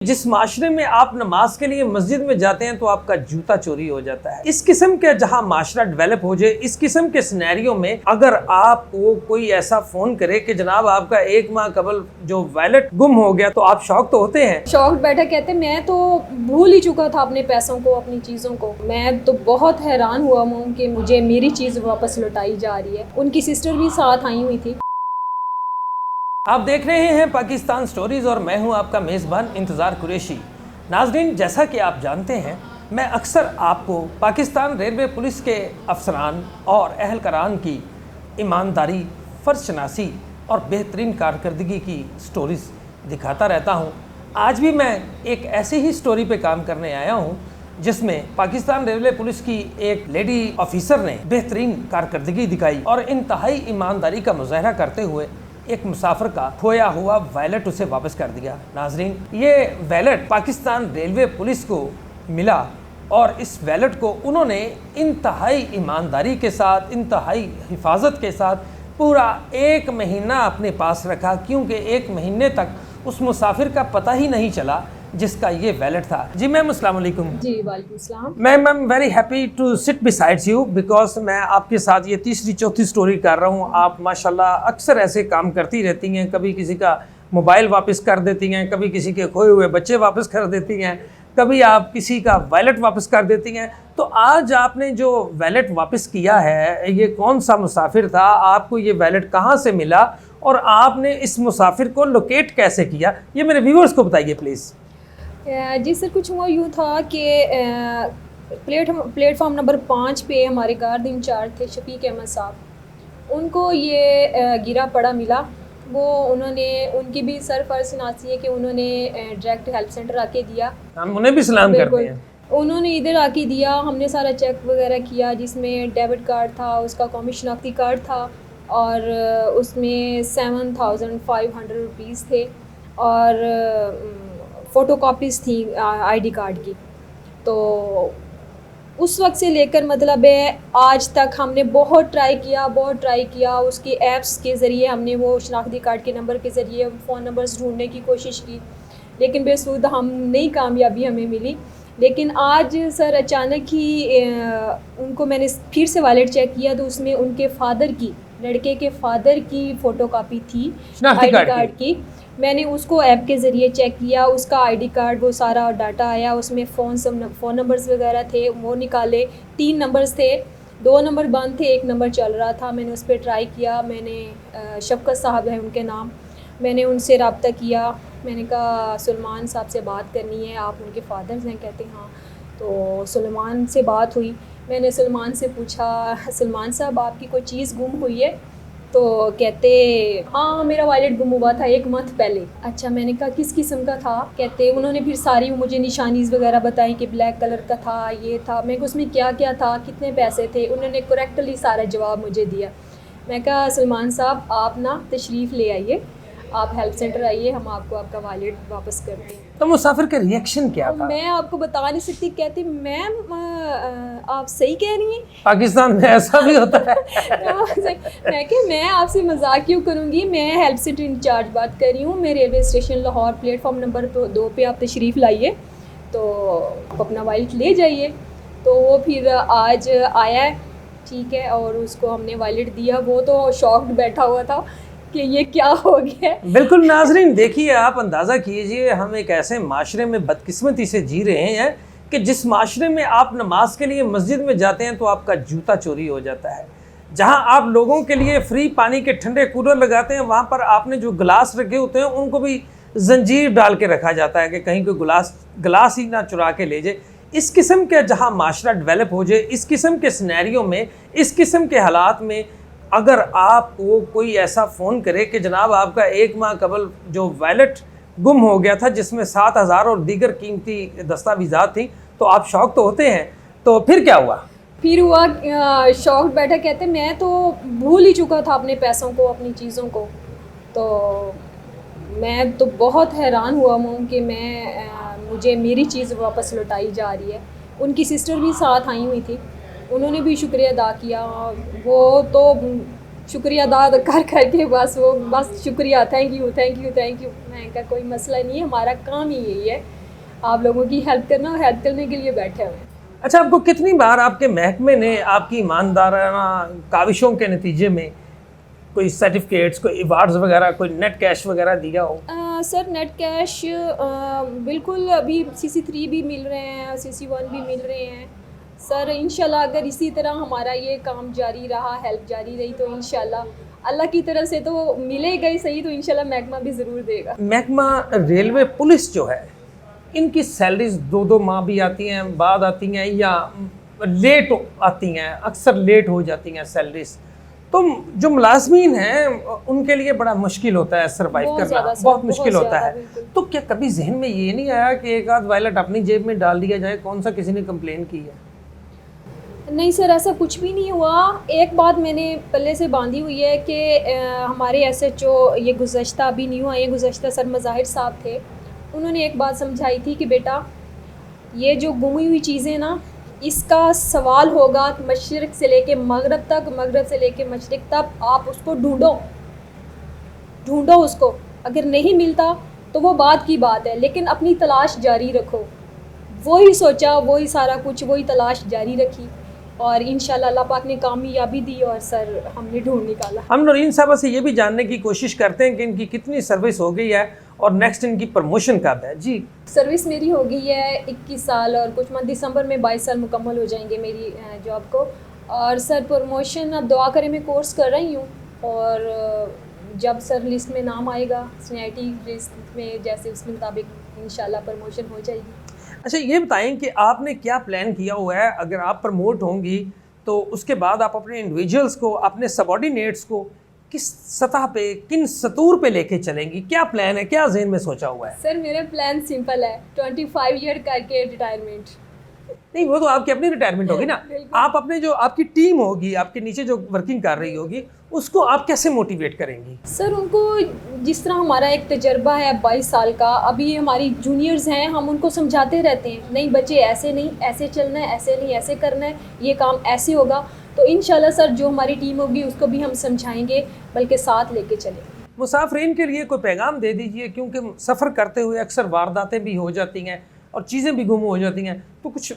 जिस माशरे में आप नमाज के लिए मस्जिद में जाते हैं तो आपका जूता चोरी हो जाता है। इस किस्म के जहां माशरा डेवलप हो जाए, इस किस्म के सिनेरियो में अगर आपको कोई ऐसा फोन करे कि जनाब आपका 1 माह कबल जो वैलेट गुम हो गया, तो आप शौक तो होते हैं। शौक बैठा कहते मैं तो भूल ही चुका था अपने पैसों को, अपनी चीज़ों को। मैं तो बहुत हैरान हुआ हूँ कि मुझे मेरी चीज़ वापस लौटाई जा रही है। उनकी सिस्टर भी साथ आई हुई थी। आप देख रहे हैं पाकिस्तान स्टोरीज और मैं हूं आपका मेज़बान इंतज़ार कुरैशी। नाज़रीन, जैसा कि आप जानते हैं, मैं अक्सर आपको पाकिस्तान रेलवे पुलिस के अफसरान और अहलकारान की ईमानदारी, फ़र्ज़शनासी और बेहतरीन कारकर्दगी की स्टोरीज़ दिखाता रहता हूं। आज भी मैं एक ऐसी ही स्टोरी पे काम करने आया हूं जिसमें पाकिस्तान रेलवे पुलिस की एक लेडी ऑफिसर ने बेहतरीन कारकर्दगी दिखाई और इंतहाई ईमानदारी का मुजाहरा करते हुए एक मुसाफिर का खोया हुआ वैलेट उसे वापस कर दिया। नाजरीन, ये वैलेट पाकिस्तान रेलवे पुलिस को मिला और इस वैलेट को उन्होंने इंतहाई ईमानदारी के साथ, इंतहाई हिफाजत के साथ पूरा 1 महीना अपने पास रखा, क्योंकि 1 महीने तक उस मुसाफिर का पता ही नहीं चला जिसका ये वैलेट था। जी मैम, अस्सलाम वालेकुम। जी वालेकुम सलाम। Ma'am very happy to sit besides you because मैं आपके साथ ये तीसरी चौथी स्टोरी कर रहा हूँ। आप माशाल्लाह अक्सर ऐसे काम करती रहती हैं, कभी किसी का मोबाइल वापस कर देती हैं, कभी किसी के खोए हुए बच्चे वापस कर देती हैं, कभी आप किसी का वैलेट वापस कर देती हैं। तो आज आपने जो वैलेट वापस किया है, ये कौन सा मुसाफिर था, आपको ये वैलेट कहाँ से मिला और आपने इस मुसाफिर को लोकेट कैसे किया, ये मेरे व्यूअर्स को बताइए प्लीज़। जी सर, कुछ हुआ यूँ था कि प्लेटफॉर्म नंबर 5 पे हमारे गार्ड इंचार्ज थे शफीक अहमद साहब। उनको ये गिरा पड़ा मिला। वो उनकी भी सरफरसनासी है कि उन्होंने डायरेक्ट हेल्प सेंटर आके दिया। हम उन्हें भी सलाम करते हैं। उन्होंने इधर आके दिया, हमने सारा चेक वगैरह किया, जिसमें डेबिट कार्ड था, उसका कौमी शनाख्ती कार्ड था और उसमें 7500 रुपीज़ थे और फ़ोटो कॉपीज़ थी आईडी कार्ड की। तो उस वक्त से लेकर मतलब है आज तक हमने बहुत ट्राई किया। उसकी ऐप्स के ज़रिए हमने वो शनाख्ती कार्ड के नंबर के ज़रिए फ़ोन नंबर्स ढूंढने की कोशिश की, लेकिन बेसूद हम नई कामयाबी हमें मिली। लेकिन आज सर अचानक ही उनको मैंने फिर से वॉलेट चेक किया तो उसमें उनके लड़के के फादर की फ़ोटो कापी थी आईडी कार्ड की। मैंने उसको ऐप के ज़रिए चेक किया, उसका आईडी कार्ड वो सारा डाटा आया, उसमें फ़ोन नंबर्स वगैरह थे, वो निकाले। 3 नंबर्स थे, 2 नंबर बंद थे, 1 नंबर चल रहा था। मैंने उस पर ट्राई किया। मैंने शफकत साहब है उनके नाम, मैंने उनसे रब्ता किया। मैंने कहा सुलेमान साहब से बात करनी है, आप उनके फादर्स हैं? कहते हाँ। तो सुलेमान से बात हुई। मैंने सुलेमान से पूछा, सुलेमान साहब आपकी कोई चीज़ गुम हुई है? तो कहते हाँ मेरा वॉलेट गुम हुआ था 1 मंथ पहले। अच्छा, मैंने कहा किस किस्म का था? कहते उन्होंने फिर सारी मुझे निशानीज़ वगैरह बताई कि ब्लैक कलर का था, ये था। मैं उसमें क्या क्या था, कितने पैसे थे, उन्होंने करेक्टली सारा जवाब मुझे दिया। मैं कहा सुलेमान साहब आप ना तशरीफ़ ले आइए, आप हेल्प सेंटर आइए, हम आपको आपका वॉलेट वापस कर दें। तो मुसाफिर का रिएक्शन क्या था? मैं आपको बता नहीं सकती। कहती मैम आप सही कह रही हैं, पाकिस्तान में ऐसा भी होता है। मैं कि मैं आपसे मजाक क्यों करूँगी, मैं हेल्प सेंटर इंचार्ज बात कर रही हूँ। मैं railway station Lahore platform number 2 पे आप तशरीफ़ लाइए, तो आप अपना वॉलेट ले जाइए। तो वो फिर आज आया है, ठीक है, और उसको हमने वॉलेट दिया। वो तो शॉक्ड बैठा हुआ था कि ये क्या हो गया। बिल्कुल नाजरीन, देखिए आप अंदाज़ा कीजिए, हम एक ऐसे माशरे में बदकिस्मती से जी रहे हैं कि जिस माशरे में आप नमाज के लिए मस्जिद में जाते हैं तो आपका जूता चोरी हो जाता है। जहां आप लोगों के लिए फ्री पानी के ठंडे कूलर लगाते हैं, वहां पर आपने जो गिलास रखे होते हैं उनको भी जंजीर डाल के रखा जाता है कि कहीं कोई गिलास ही ना चुरा के ले जाए। इस किस्म के जहाँ माशरा डेवलप हो जाए, इस किस्म के सिनेरियो में, इस किस्म के हालात में अगर आपको कोई ऐसा फ़ोन करे कि जनाब आपका 1 माह कबल जो वैलेट गुम हो गया था जिसमें 7000 और दीगर कीमती दस्तावेज़ात थी, तो आप शौक तो होते हैं। तो फिर क्या हुआ? फिर हुआ शौक बैठा कहते मैं तो भूल ही चुका था अपने पैसों को, अपनी चीज़ों को। तो मैं तो बहुत हैरान हुआ हूँ कि मुझे मेरी चीज़ वापस लौटाई जा रही है। उनकी सिस्टर भी साथ आई हुई थी, उन्होंने भी शुक्रिया अदा किया। वो तो शुक्रिया अदा कर करके बस शुक्रिया, thank you thank you thank you. मैं कहा कोई मसला नहीं है, हमारा काम ही यही है आप लोगों की हेल्प करना, और हेल्प करने के लिए बैठे हुए हैं। अच्छा, आपको कितनी बार आपके महकमे ने आपकी ईमानदाराना काविशों के नतीजे में कोई सर्टिफिकेट्स, कोई अवार्ड्स वगैरह, कोई नेट कैश वगैरह दिया हो? सर नेट कैश बिल्कुल, अभी CC3 भी मिल रहे हैं, CC1 भी मिल रहे हैं सर। इंशाल्लाह अगर इसी तरह हमारा ये काम जारी रहा, हेल्प जारी रही, तो इंशाल्लाह अल्लाह की तरफ से तो मिलेगा ही सही, तो इंशाल्लाह महकमा भी ज़रूर देगा। महकमा रेलवे पुलिस जो है, इनकी सैलरीज 2-2 माह भी आती हैं, बाद आती हैं, या लेट आती हैं, अक्सर लेट हो जाती हैं सैलरीज। तो जो मुलाजमीन हैं उनके लिए बड़ा मुश्किल होता है सर्वाइव करना, बहुत मुश्किल होता है। तो क्या कभी जहन में ये नहीं आया कि एक आध वायलेट अपनी जेब में डाल दिया जाए? कौन सा किसी ने कंप्लेन की है? नहीं सर, ऐसा कुछ भी नहीं हुआ। एक बात मैंने पल्ले से बांधी हुई है कि हमारे SHO ये गुज़श्ता अभी नहीं हुआ, ये गुज़श्ता सर मज़ाहिर साहब थे, उन्होंने एक बात समझाई थी कि बेटा ये जो गुमी हुई चीज़ें ना, इसका सवाल होगा मशरिक़ से लेके मगरब तक, मगरब से लेके मशरिक़ तक, आप उसको ढूंढो उसको, अगर नहीं मिलता तो वो बात की बात है, लेकिन अपनी तलाश जारी रखो। वही सोचा, वही सारा कुछ, वही तलाश जारी रखी, और इंशाल्लाह अल्लाह पाक ने कामयाबी दी, और सर हमने ढूंढ निकाला। हम नौरीन साहबा से ये भी जानने की कोशिश करते हैं कि इनकी कितनी सर्विस हो गई है और नेक्स्ट इनकी प्रमोशन कब है? जी, सर्विस मेरी हो गई है 21 साल, और कुछ मंथ दिसंबर में 22 साल मुकम्मल हो जाएंगे मेरी जॉब को। और सर प्रमोशन अब दुआ करें, मैं कोर्स कर रही हूँ, और जब सर लिस्ट में नाम आएगा, सीनियरिटी लिस्ट में, जैसे उसके मुताबिक इंशाल्लाह प्रमोशन हो जाएगी। अच्छा, ये बताएं कि आपने क्या प्लान किया हुआ है? अगर आप प्रमोट होंगी तो उसके बाद आप अपने इंडिविजुअल्स को, अपने सबॉर्डिनेट्स को किस सतह पे, किन सतूर पे लेके चलेंगी? क्या प्लान है, क्या ज़हन में सोचा हुआ है? सर मेरा प्लान सिंपल है, 25 ईयर करके रिटायरमेंट। नहीं, वो तो आपकी अपनी रिटायरमेंट होगी ना। आप अपने जो आपकी टीम होगी, आपके नीचे जो वर्किंग कर रही होगी, उसको आप कैसे मोटिवेट करेंगी? सर उनको, जिस तरह हमारा एक तजर्बा है 22 साल का, अभी हमारी जूनियर्स हैं, हम उनको समझाते रहते हैं, नहीं बच्चे ऐसे नहीं, ऐसे चलना है, ऐसे नहीं ऐसे करना है, ये काम ऐसे होगा। तो इंशाल्लाह सर जो हमारी टीम होगी उसको भी हम समझाएंगे, बल्कि साथ लेके चलेंगे। मुसाफिरीन के लिए कोई पैगाम दे दीजिए, क्योंकि सफ़र करते हुए अक्सर वारदातें भी हो जाती हैं और चीज़ें भी गुम हो जाती हैं। तो कुछ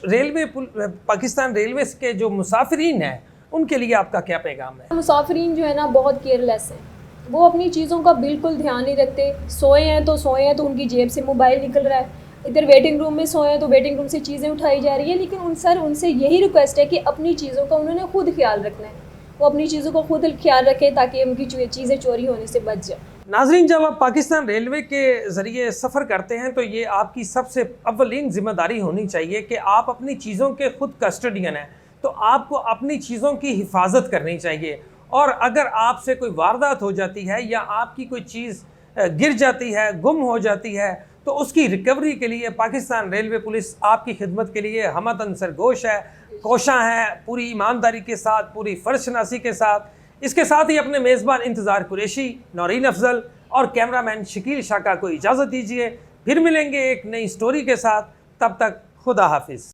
पाकिस्तान रेलवे के जो मुसाफिरीन हैं उनके लिए आपका क्या पैगाम है? मुसाफिरीन जो है ना बहुत केयरलेस हैं, वो अपनी चीज़ों का बिल्कुल ध्यान नहीं रखते। सोए हैं तो उनकी जेब से मोबाइल निकल रहा है, इधर वेटिंग रूम में सोए हैं तो वेटिंग रूम से चीज़ें उठाई जा रही है। लेकिन उनसे यही रिक्वेस्ट है कि अपनी चीज़ों का उन्होंने खुद ख्याल रखना है, वो अपनी चीज़ों का खुद ख्याल रखें ताकि उनकी चीज़ें चोरी होने से बच जाए। नाज़रीन, जब आप पाकिस्तान रेलवे के ज़रिए सफ़र करते हैं तो ये आपकी सबसे अव्वलीन ज़िम्मेदारी होनी चाहिए कि आप अपनी चीज़ों के खुद कस्टडियन हैं, तो आपको अपनी चीज़ों की हिफाजत करनी चाहिए। और अगर आपसे कोई वारदात हो जाती है या आपकी कोई चीज़ गिर जाती है, गुम हो जाती है, तो उसकी रिकवरी के लिए पाकिस्तान रेलवे पुलिस आपकी खिदमत के लिए हमतन सरगोश है, कोशा है, पूरी ईमानदारी के साथ, पूरी फ़र्ज़शनासी के साथ। इसके साथ ही अपने मेज़बान इंतज़ार कुरैशी, नौरीन अफजल और कैमरामैन शकील शाह को इजाज़त दीजिए। फिर मिलेंगे एक नई स्टोरी के साथ, तब तक खुदा हाफिज़।